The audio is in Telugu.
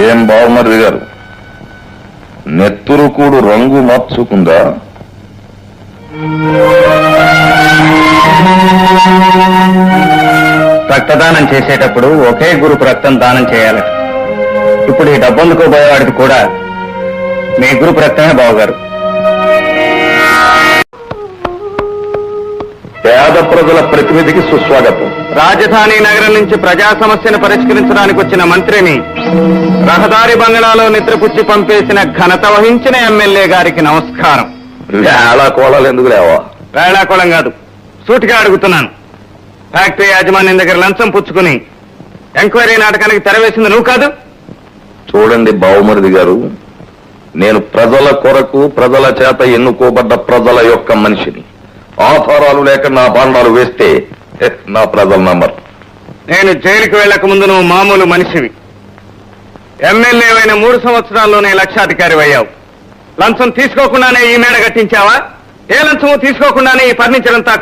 ఏం బావమరిది గారు, నెత్తురుకూడు రంగు మార్చుకుందా? రక్తదానం చేసేటప్పుడు ఒకే గ్రూప్ రక్తం దానం చేయాలి. ఇప్పుడు ఈ డబ్బందుకోబోయేవాడికి కూడా మీ గ్రూప్ రక్తమే బావగారు. పేద ప్రజల ప్రతినిధికి సుస్వాగతం. రాజధాని నగరం నుంచి ప్రజా సమస్యను పరిష్కరించడానికి వచ్చిన మంత్రిని రహదారి బంగళాలో నిద్రపుచ్చి పంపేసిన ఘనత వహించిన ఎమ్మెల్యే గారికి నమస్కారం. కోళాలు ఎందుకు లేవా? వేళాకోళం కాదు, సూటిగా అడుగుతున్నాను. ఫ్యాక్టరీ యాజమాన్యం దగ్గర లంచం పుచ్చుకుని ఎంక్వైరీ నాటకానికి తెరవేసింది నువ్వు కాదు? చూడండి బావమరిది గారు, నేను ప్రజల కొరకు ప్రజల చేత ఎన్నుకోబడ్డ ప్రజల యొక్క మనిషిని. ఆధారాలు లేక నా బాండాలు వేస్తే నా ప్రజలు నమ్మరు. నేను జైలుకు వెళ్లక ముందు నువ్వు మామూలు మనిషివి. ఎమ్మెల్యే అయిన 3 సంవత్సరాల్లోనే లక్షాధికారి అయ్యావు. లంచం తీసుకోకుండానే ఈ మేడ కట్టించావా? ఏ లంచము తీసుకోకుండానే ఈ ఫర్నిచర్ అంతా